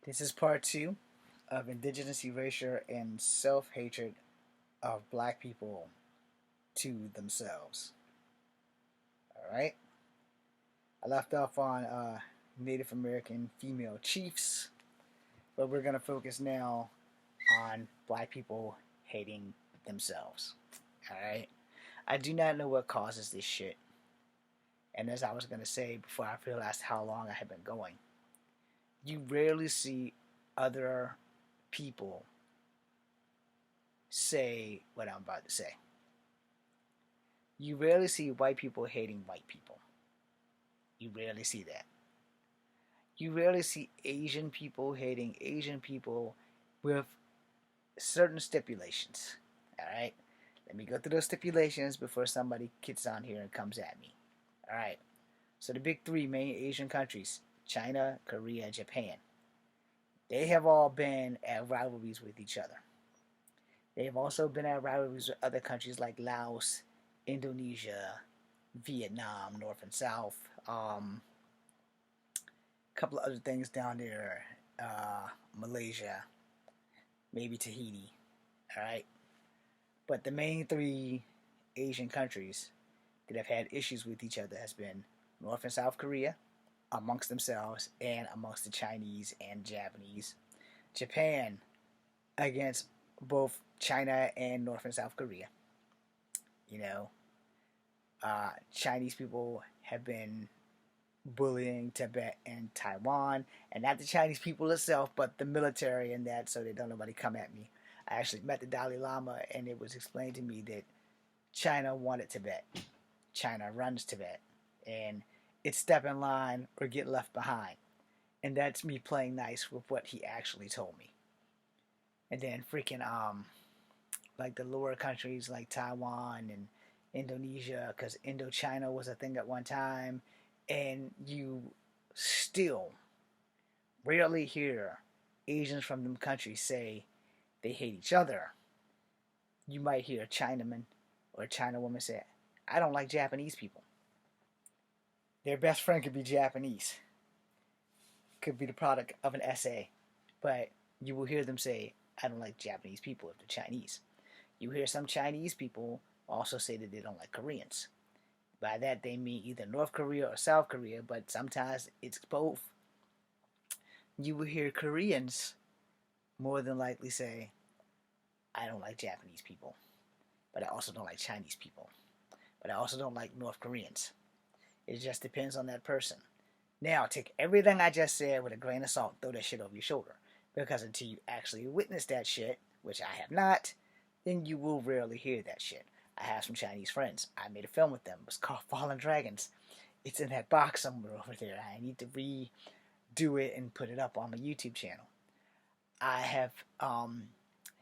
This is part two of Indigenous erasure and self hatred of black people to themselves. Alright? I left off on Native American female chiefs, but we're going to focus now on black people hating themselves. Alright? I do not know what causes this shit. And as I was going to say before I realized how long I had been going, you rarely see other people say what I'm about to say. You rarely see white people hating white people. You rarely see that. You rarely see Asian people hating Asian people with certain stipulations. Alright? Let me go through those stipulations before somebody gets on here and comes at me. Alright. So the big three main Asian countries, China, Korea, and Japan, they have all been at rivalries with each other. They have also been at rivalries with other countries like Laos, Indonesia, Vietnam, North and South, a couple of other things down there, Malaysia, maybe Tahiti, alright? But the main three Asian countries that have had issues with each other has been North and South Korea, amongst themselves and amongst the Chinese and Japanese. Japan against both China and North and South Korea. You know, Chinese people have been bullying Tibet and Taiwan, and not the Chinese people itself, but the military and that, so they don't nobody come at me. I actually met the Dalai Lama, and it was explained to me that China wanted Tibet. China runs Tibet, and it's step in line or get left behind. And that's me playing nice with what he actually told me. And then freaking like the lower countries like Taiwan and Indonesia, because Indochina was a thing at one time, and you still rarely hear Asians from them countries say they hate each other. You might hear a Chinaman or a China woman say, I don't like Japanese people. Their best friend could be Japanese. Could be the product of an essay. But you will hear them say, I don't like Japanese people if they're Chinese. You hear some Chinese people also say that they don't like Koreans. By that they mean either North Korea or South Korea, but sometimes it's both. You will hear Koreans more than likely say, I don't like Japanese people, but I also don't like Chinese people, but I also don't like North Koreans. It just depends on that person. Now, take everything I just said with a grain of salt, throw that shit over your shoulder. Because until you actually witness that shit, which I have not, then you will rarely hear that shit. I have some Chinese friends. I made a film with them. It was called Fallen Dragons. It's in that box somewhere over there. I need to redo it and put it up on my YouTube channel. I have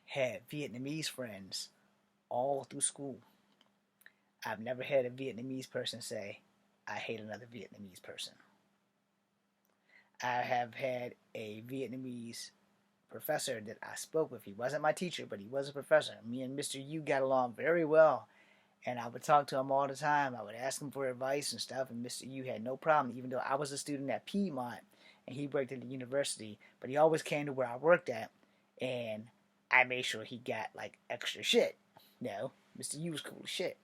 had Vietnamese friends all through school. I've never had a Vietnamese person say, I hate another Vietnamese person. I have had a Vietnamese professor that I spoke with. He wasn't my teacher, but he was a professor. Me and Mr. Yu got along very well, and I would talk to him all the time. I would ask him for advice and stuff, and Mr. Yu had no problem, even though I was a student at Piedmont, and he worked at the university, but he always came to where I worked at, and I made sure he got, like, extra shit. No, Mr. Yu was cool as shit.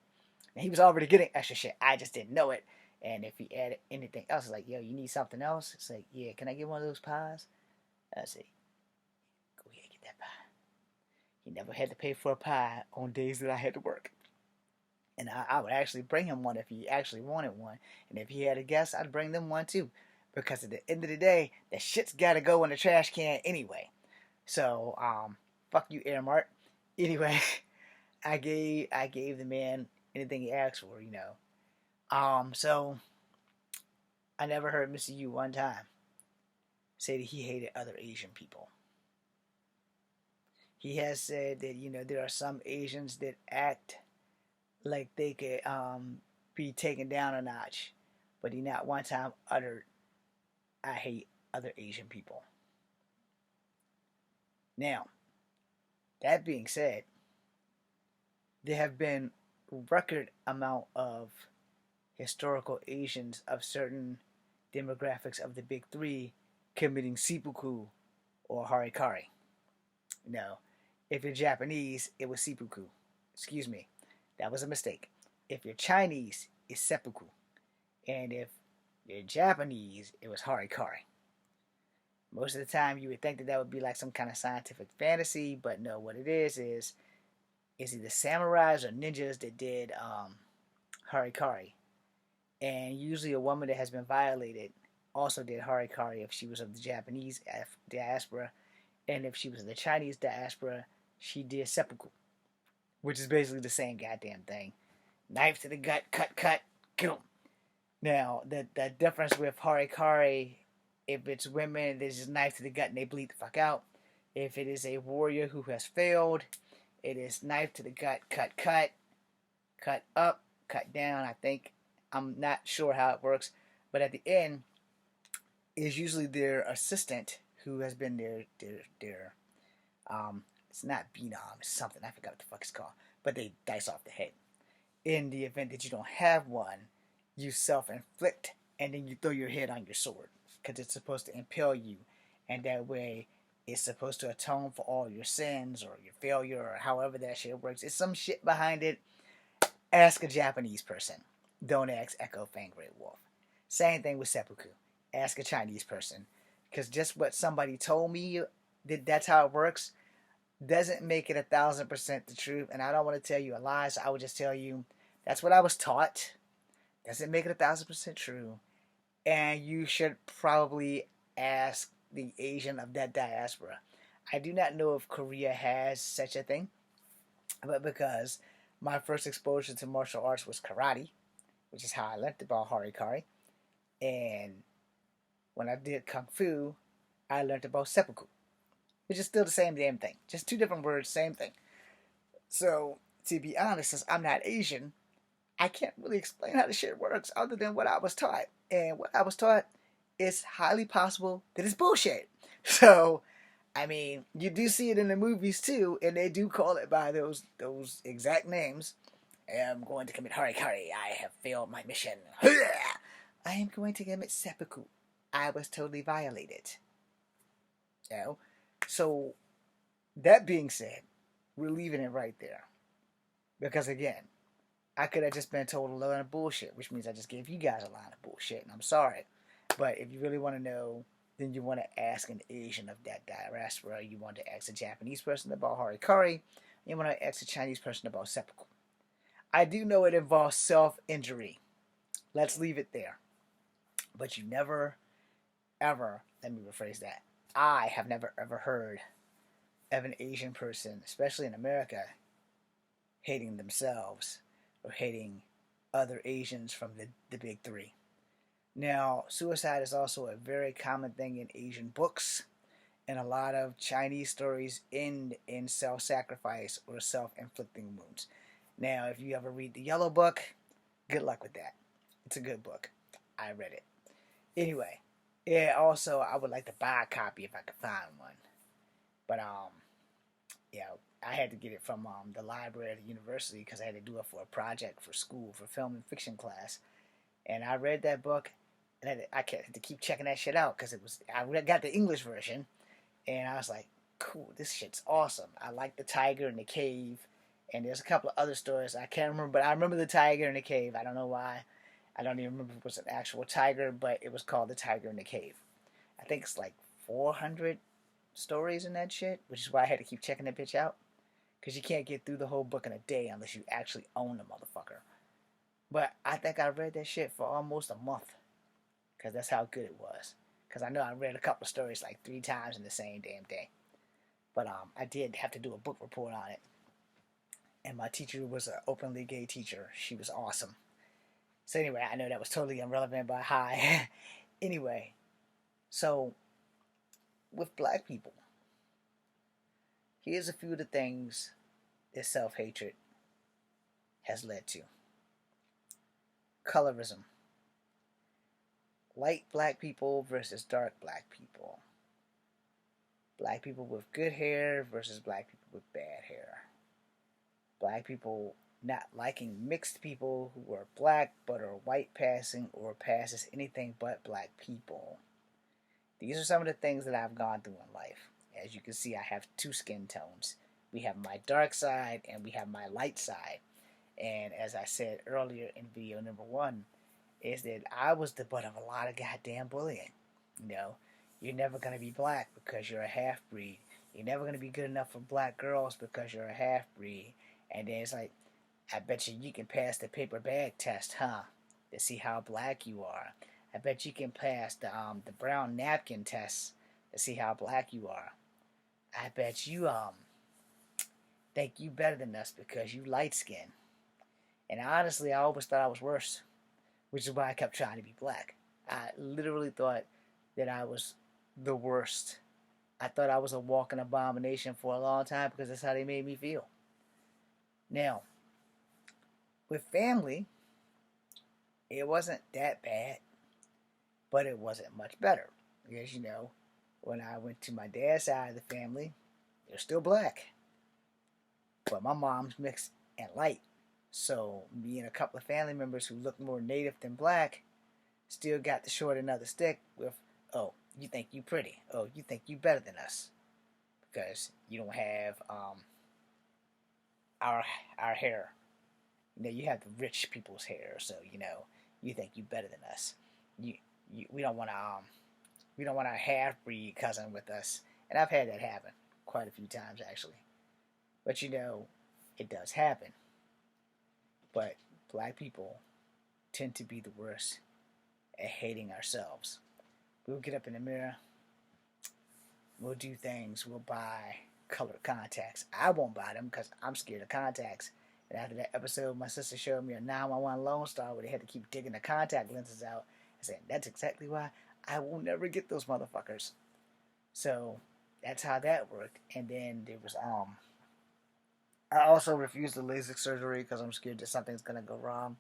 And he was already getting extra shit. I just didn't know it. And if he added anything else, it's like, yo, you need something else? It's like, yeah, can I get one of those pies? I say, go ahead, get that pie. He never had to pay for a pie on days that I had to work. And I would actually bring him one if he actually wanted one. And if he had a guest, I'd bring them one too. Because at the end of the day, that shit's gotta go in the trash can anyway. So, fuck you, Airmart. Anyway, I gave the man anything he asked for, you know. So I never heard Mr. Yu one time say that he hated other Asian people. He has said that, you know, there are some Asians that act like they could be taken down a notch, but he not one time uttered, I hate other Asian people. Now, that being said, there have been record amount of historical Asians of certain demographics of the big three committing seppuku or harikari. No. If you're Japanese, it was seppuku. Excuse me. That was a mistake. If you're Chinese, it's seppuku. And if you're Japanese, it was harikari. Most of the time, you would think that would be like some kind of scientific fantasy, but no, what it is either samurais or ninjas that did harikari. And usually a woman that has been violated also did harikari if she was of the Japanese diaspora. And if she was of the Chinese diaspora, she did seppuku, which is basically the same goddamn thing. Knife to the gut, cut, kill 'em. Now, the difference with harikari, if it's women, there's just knife to the gut and they bleed the fuck out. If it is a warrior who has failed, it is knife to the gut, cut up, cut down. I think, I'm not sure how it works, but at the end is usually their assistant who has been their it's not Benom, it's something, I forgot what the fuck it's called, but they dice off the head. In the event that you don't have one, you self-inflict, and then you throw your head on your sword, because it's supposed to impale you, and that way it's supposed to atone for all your sins, or your failure, or however that shit works. It's some shit behind it. Ask a Japanese person. Don't ask Echo Fangray Wolf. Same thing with seppuku. Ask a Chinese person. Because just what somebody told me that that's how it works doesn't make it 1,000% the truth. And I don't want to tell you a lie, so I would just tell you that's what I was taught. Doesn't make it 1,000% true. And you should probably ask the Asian of that diaspora. I do not know if Korea has such a thing, but because my first exposure to martial arts was karate, which is how I learned about harikari, and when I did kung fu, I learned about seppuku, which is still the same damn thing, just two different words, same thing. So to be honest, since I'm not Asian, I can't really explain how the shit works other than what I was taught. And what I was taught is highly possible that it's bullshit. So, I mean, you do see it in the movies too, and they do call it by those exact names. I am going to commit harikari. I have failed my mission. I am going to commit seppuku. I was totally violated. You know? So, that being said, we're leaving it right there. Because again, I could have just been told a line of bullshit, which means I just gave you guys a line of bullshit, and I'm sorry. But if you really want to know, then you want to ask an Asian of that diaspora. You want to ask a Japanese person about harikari. You want to ask a Chinese person about seppuku. I do know it involves self-injury. Let's leave it there. But you never, ever, let me rephrase that. I have never, ever heard of an Asian person, especially in America, hating themselves or hating other Asians from the big three. Now, suicide is also a very common thing in Asian books, and a lot of Chinese stories end in self-sacrifice or self-inflicting wounds. Now, if you ever read the Yellow Book, good luck with that. It's a good book. I read it. Anyway, yeah, also, I would like to buy a copy if I could find one. But, yeah, I had to get it from the library at the university because I had to do it for a project for school, for film and fiction class. And I read that book, and I had to keep checking that shit out because I got the English version, and I was like, cool, this shit's awesome. I like the tiger in the cave, and there's a couple of other stories I can't remember, but I remember the tiger in the cave. I don't know why. I don't even remember if it was an actual tiger, but it was called the tiger in the cave. I think it's like 400 stories in that shit, which is why I had to keep checking that bitch out. Because you can't get through the whole book in a day unless you actually own the motherfucker. But I think I read that shit for almost a month. Because that's how good it was. Because I know I read a couple of stories like 3 times in the same damn day. But I did have to do a book report on it. And my teacher was an openly gay teacher. She was awesome. So anyway, I know that was totally irrelevant, but hi. Anyway, so with black people, here's a few of the things that self-hatred has led to. Colorism. Light black people versus dark black people. Black people with good hair versus black people with bad hair. Black people not liking mixed people who are black but are white passing or pass as anything but black people. These are some of the things that I've gone through in life. As you can see, I have two skin tones. We have my dark side and we have my light side. And as I said earlier in video number one, is that I was the butt of a lot of goddamn bullying. You know, you're never going to be black because you're a half breed. You're never going to be good enough for black girls because you're a half breed. And then it's like, I bet you can pass the paper bag test, huh? To see how black you are. I bet you can pass the brown napkin test to see how black you are. I bet you think you better than us because you light skinned. And honestly, I always thought I was worse, which is why I kept trying to be black. I literally thought that I was the worst. I thought I was a walking abomination for a long time because that's how they made me feel. Now, with family, it wasn't that bad, but it wasn't much better. Because, you know, when I went to my dad's side of the family, they're still black. But my mom's mixed and light. So me and a couple of family members who look more native than black still got the short end of the stick with, oh, you think you pretty. Oh, you think you better than us. Because you don't have our hair. You know, you have the rich people's hair, so you know, you think you better than us. We don't want a half breed cousin with us. And I've had that happen quite a few times actually. But you know, it does happen. But black people tend to be the worst at hating ourselves. We'll get up in the mirror. We'll do things. We'll buy colored contacts. I won't buy them because I'm scared of contacts. And after that episode, my sister showed me a 911 Lone Star where they had to keep digging the contact lenses out. I said, that's exactly why I will never get those motherfuckers. So that's how that worked. And then there was I also refused the LASIK surgery because I'm scared that something's gonna go wrong,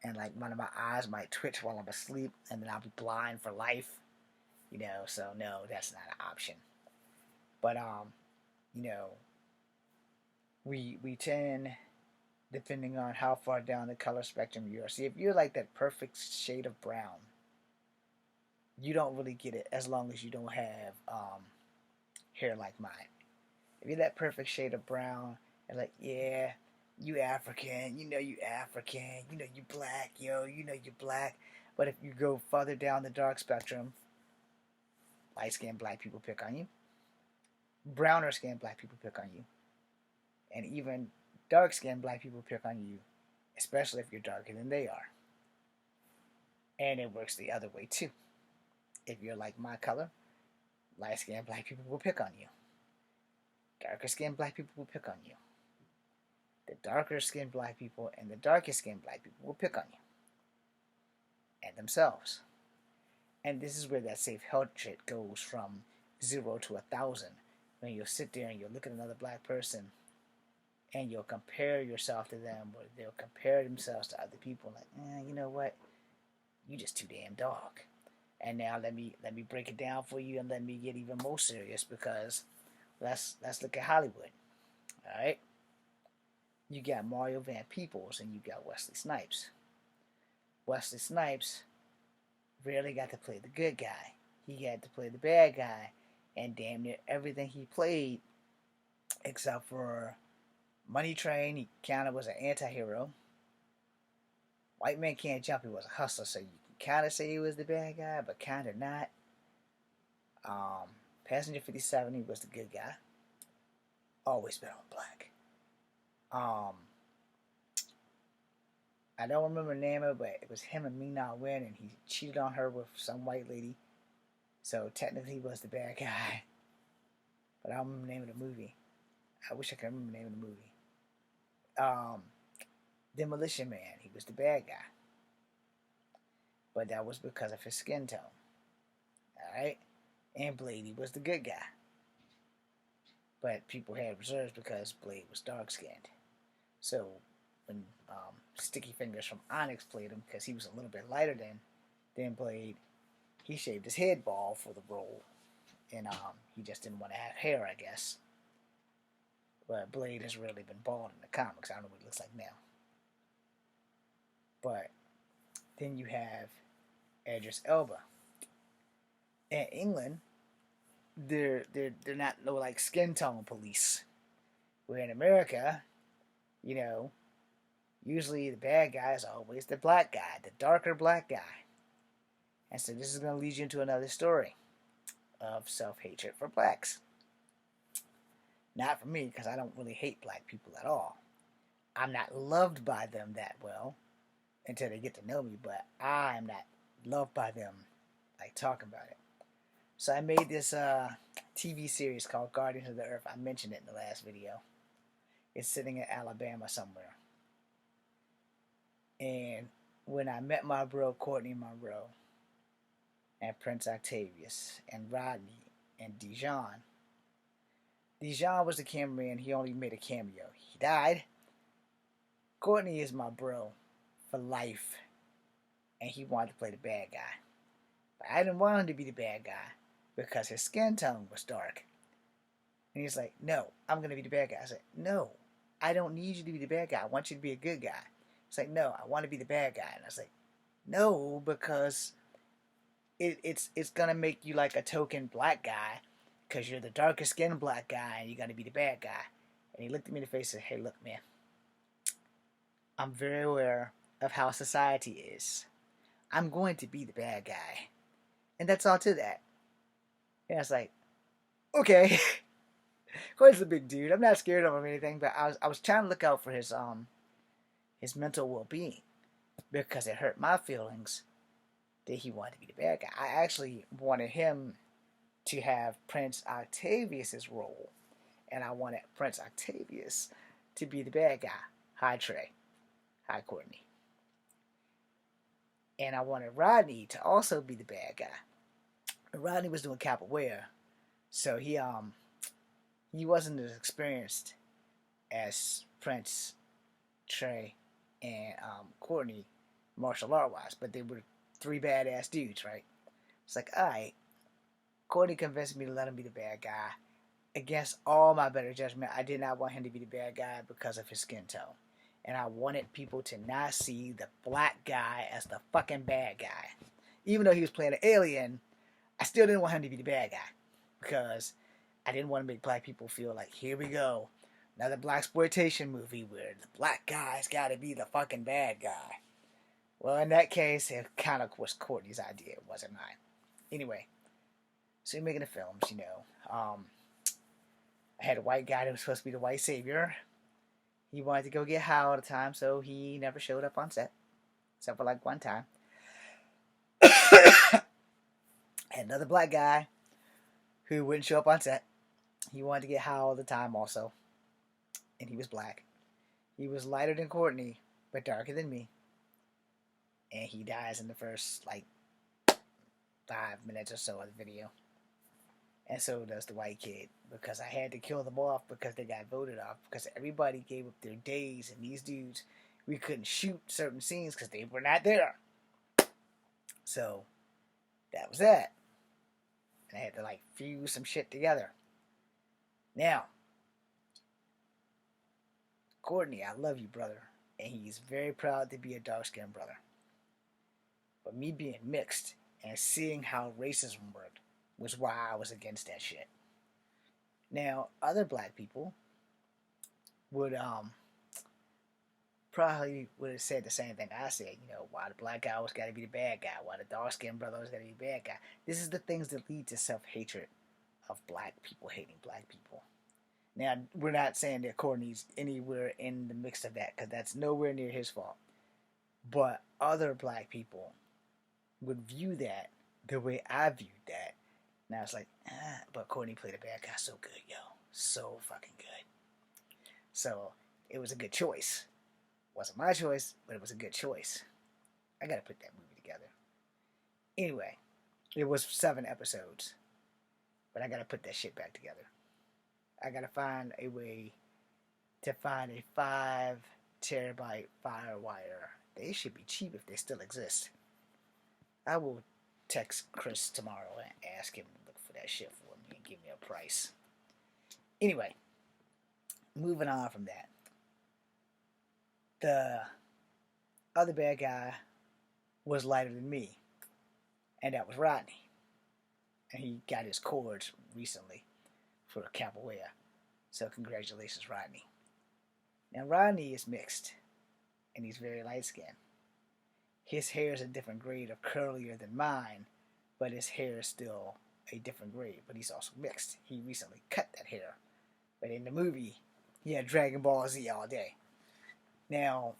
and like one of my eyes might twitch while I'm asleep, and then I'll be blind for life. You know, so no, that's not an option. But you know, we tend, depending on how far down the color spectrum you are. See, if you're like that perfect shade of brown, you don't really get it as long as you don't have hair like mine. If you're that perfect shade of brown, and like, yeah, you African, you know you African, you know you black, yo, you know you black. But if you go further down the dark spectrum, light-skinned black people pick on you. Browner skinned black people pick on you. And even dark-skinned black people pick on you, especially if you're darker than they are. And it works the other way too. If you're like my color, light-skinned black people will pick on you. Darker skinned black people will pick on you. The darker skinned black people and the darkest skinned black people will pick on you. And themselves. And this is where that safe health shit goes from 0 to 1,000. When you'll sit there and you'll look at another black person and you'll compare yourself to them, or they'll compare themselves to other people like, you know what? You just too damn dark. And now let me break it down for you and let me get even more serious because let's look at Hollywood. Alright? You got Mario Van Peebles and you got Wesley Snipes. Wesley Snipes rarely got to play the good guy. He had to play the bad guy. And damn near everything he played, except for Money Train, he kind of was an anti-hero. White Man Can't Jump, he was a hustler, so you can kind of say he was the bad guy, but kind of not. Passenger 57, he was the good guy. Always been on black. I don't remember the name of it, but it was him and Ming-Na Wen, and he cheated on her with some white lady. So technically he was the bad guy. But I don't remember the name of the movie. I wish I could remember the name of the movie. Demolition Man, he was the bad guy. But that was because of his skin tone. Alright? And Blade, he was the good guy. But people had reserves because Blade was dark-skinned. So when Sticky Fingers from Onyx played him, because he was a little bit lighter than Blade, he shaved his head bald for the role. And he just didn't want to have hair, I guess. But Blade has really been bald in the comics. I don't know what he looks like now. But then you have Idris Elba. In England, they're not no like skin tone police. Where in America, you know, usually the bad guy is always the black guy, the darker black guy. And so this is going to lead you into another story of self-hatred for blacks. Not for me, because I don't really hate black people at all. I'm not loved by them that well until they get to know me, but I am not loved by them like talking about it. So I made this TV series called Guardians of the Earth. I mentioned it in the last video. It's sitting in Alabama somewhere. And when I met my bro Courtney Monroe and Prince Octavius and Rodney and Dijon was the cameraman. He only made a cameo. He died. Courtney is my bro for life, and he wanted to play the bad guy. But I didn't want him to be the bad guy because his skin tone was dark. And he's like, no, I'm going to be the bad guy. I said, no, I don't need you to be the bad guy. I want you to be a good guy. He's like, no, I want to be the bad guy. And I was like, no, because it's going to make you like a token black guy because you're the darker skinned black guy and you're going to be the bad guy. And he looked at me in the face and said, hey, look, man, I'm very aware of how society is. I'm going to be the bad guy. And that's all to that. And I was like, okay. Corey's a big dude. I'm not scared of him or anything, but I was trying to look out for his mental well-being because it hurt my feelings that he wanted to be the bad guy. I actually wanted him to have Prince Octavius's role, and I wanted Prince Octavius to be the bad guy. Hi, Trey. Hi, Courtney. And I wanted Rodney to also be the bad guy. And Rodney was doing capoeira, so he wasn't as experienced as Prince, Trey, and Courtney martial art wise, but they were three badass dudes, right? It's like, alright, Courtney convinced me to let him be the bad guy. Against all my better judgment, I did not want him to be the bad guy because of his skin tone. And I wanted people to not see the black guy as the fucking bad guy. Even though he was playing an alien, I still didn't want him to be the bad guy. Because I didn't want to make black people feel like, here we go, another blaxploitation movie where the black guy's got to be the fucking bad guy. Well, in that case, it kind of was Courtney's idea. It wasn't mine. Anyway, so you're making the films, you know. I had a white guy that was supposed to be the white savior. He wanted to go get high all the time, so he never showed up on set. Except for like one time. Had another black guy who wouldn't show up on set. He wanted to get high all the time also. And he was black. He was lighter than Courtney, but darker than me. And he dies in the first, like, 5 minutes or so of the video. And so does the white kid. Because I had to kill them off because they got voted off. Because everybody gave up their days. And these dudes, we couldn't shoot certain scenes because they were not there. So, that was that. And I had to, like, fuse some shit together. Now, Courtney, I love you, brother. And he's very proud to be a dark-skinned brother. But me being mixed and seeing how racism worked was why I was against that shit. Now, other black people would probably would have said the same thing I said. You know, why the black guy always got to be the bad guy? Why the dark-skinned brother always got to be the bad guy? This is the things that lead to self-hatred of black people hating black people. Now, we're not saying that Courtney's anywhere in the mix of that, because that's nowhere near his fault. But other black people would view that the way I viewed that. Now it's like, but Courtney played a bad guy so good, yo. So fucking good. So, it was a good choice. Wasn't my choice, but it was a good choice. I gotta put that movie together. Anyway, it was 7 episodes. But I gotta put that shit back together. I gotta find a way to find a 5 terabyte FireWire. They should be cheap if they still exist. I will text Chris tomorrow and ask him to look for that shit for me and give me a price. Anyway, moving on from that. The other bad guy was lighter than me, and that was Rodney. and he got his cords recently for capoeira. So congratulations, Rodney. Now Rodney is mixed, and he's very light skinned. His hair is a different grade of curlier than mine, but his hair is still a different grade. But he's also mixed. He recently cut that hair, but in the movie, he had Dragon Ball Z all day. Now,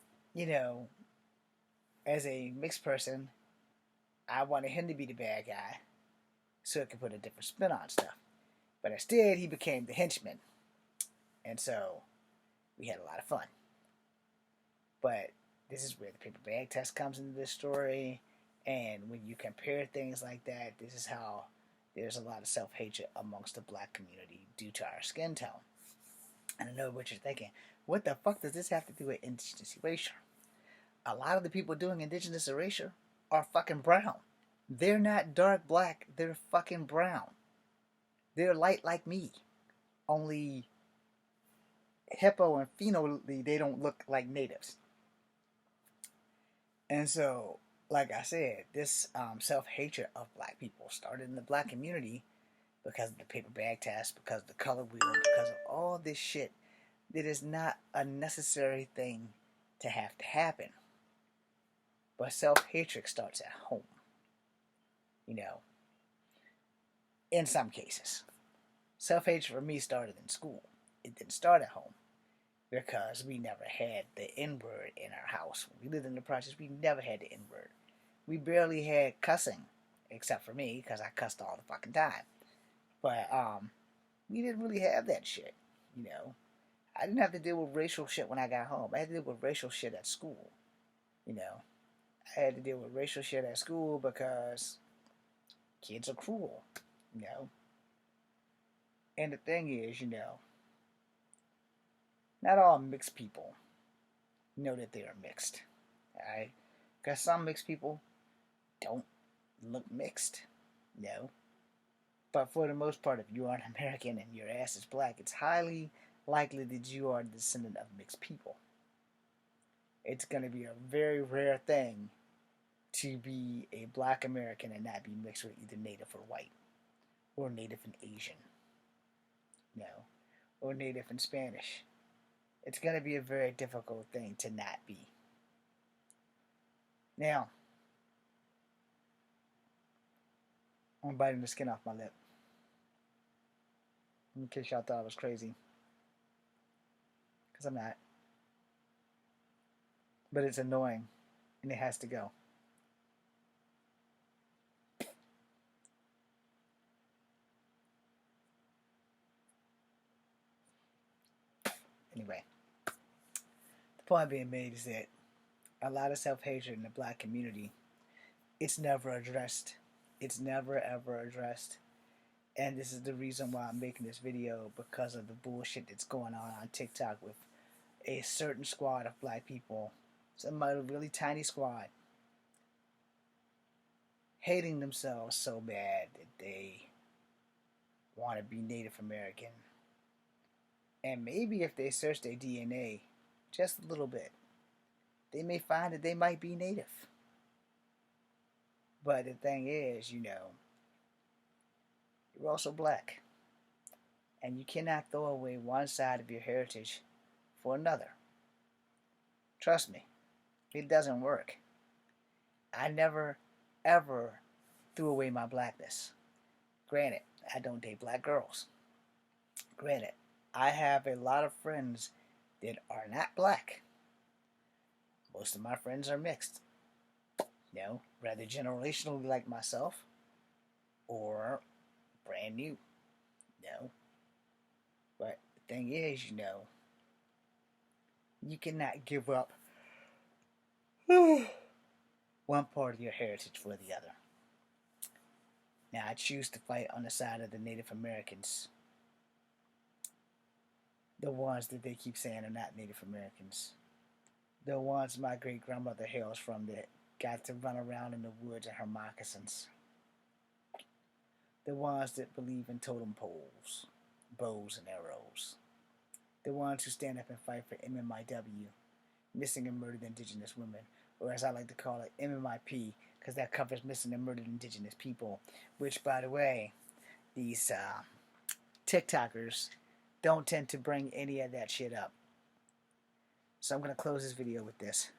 as a mixed person, I wanted him to be the bad guy so it could put a different spin on stuff. But instead, he became the henchman. And so, we had a lot of fun. But this is where the paper bag test comes into this story. And when you compare things like that, this is how there's a lot of self-hatred amongst the black community due to our skin tone. And I know what you're thinking. What the fuck does this have to do with indigenous erasure? A lot of the people doing indigenous erasure are fucking brown. They're not dark black. They're fucking brown. They're light like me. Only hippo and phenolly, they don't look like natives. And so, like I said, this self-hatred of black people started in the black community because of the paper bag test, because of the color wheel, because of all this shit that is not a necessary thing to have to happen. But self-hatred starts at home. In some cases. Self-hatred for me started in school. It didn't start at home because we never had the N-word in our house. When we lived in the projects, we never had the N-word. We barely had cussing, except for me, because I cussed all the fucking time. But we didn't really have that shit, I didn't have to deal with racial shit when I got home. I had to deal with racial shit at school, I had to deal with racial shit at school because kids are cruel, And the thing is, not all mixed people know that they are mixed, alright? Because some mixed people don't look mixed, But for the most part, if you are an American and your ass is black, it's highly likely that you are a descendant of mixed people. It's going to be a very rare thing to be a black American and not be mixed with either Native or white, or Native and Asian, or Native and Spanish. It's going to be a very difficult thing to not be. Now, I'm biting the skin off my lip. In case y'all thought I was crazy. Because I'm not. But it's annoying. And it has to go. Anyway. The point being made is that a lot of self-hatred in the black community, it's never addressed. It's never ever addressed. And this is the reason why I'm making this video, because of the bullshit that's going on TikTok with a certain squad of black people, some really tiny squad, hating themselves so bad that they want to be Native American. And maybe if they search their DNA just a little bit, they may find that they might be Native. But the thing is, you're also black. And you cannot throw away one side of your heritage for another. Trust me, it doesn't work. I never, ever threw away my blackness. Granted, I don't date black girls. Granted, I have a lot of friends that are not black. Most of my friends are mixed. Rather generationally like myself, or brand new. But the thing is, you cannot give up one part of your heritage for the other. Now, I choose to fight on the side of the Native Americans. The ones that they keep saying are not Native Americans. The ones my great-grandmother hails from that got to run around in the woods in her moccasins. The ones that believe in totem poles, bows and arrows. The ones who stand up and fight for MMIW, missing and murdered Indigenous women, or as I like to call it, MMIP, because that covers missing and murdered indigenous people, which, by the way, these TikTokers don't tend to bring any of that shit up. So I'm going to close this video with this.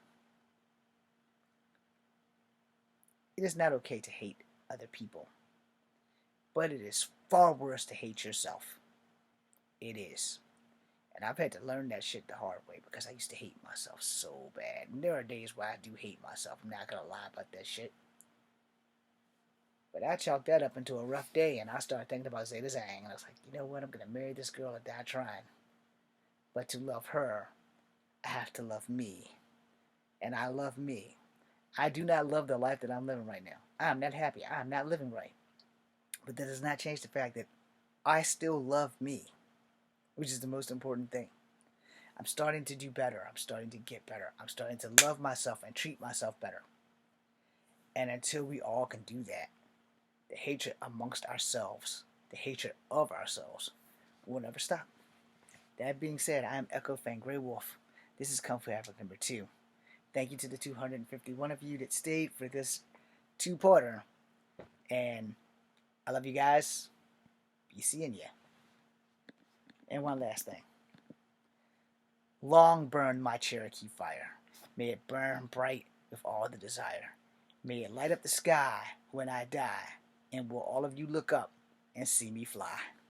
It is not okay to hate other people, but it is far worse to hate yourself. It is. And I've had to learn that shit the hard way because I used to hate myself so bad. And there are days where I do hate myself. I'm not going to lie about that shit. But I chalked that up into a rough day, and I started thinking about Zeta Zhang, and I was like, you know what, I'm going to marry this girl or die trying. But to love her, I have to love me. And I love me. I do not love the life that I'm living right now. I'm not happy. I'm not living right. But that does not change the fact that I still love me, which is the most important thing. I'm starting to do better. I'm starting to get better. I'm starting to love myself and treat myself better. And until we all can do that, the hatred amongst ourselves, the hatred of ourselves, will never stop. That being said, I am Echo Fan Grey Wolf. This is Kung Fu Africa number 2. Thank you to the 251 of you that stayed for this two-parter. And I love you guys. Be seeing ya. And one last thing. Long burn my Cherokee fire. May it burn bright with all the desire. May it light up the sky when I die. And will all of you look up and see me fly.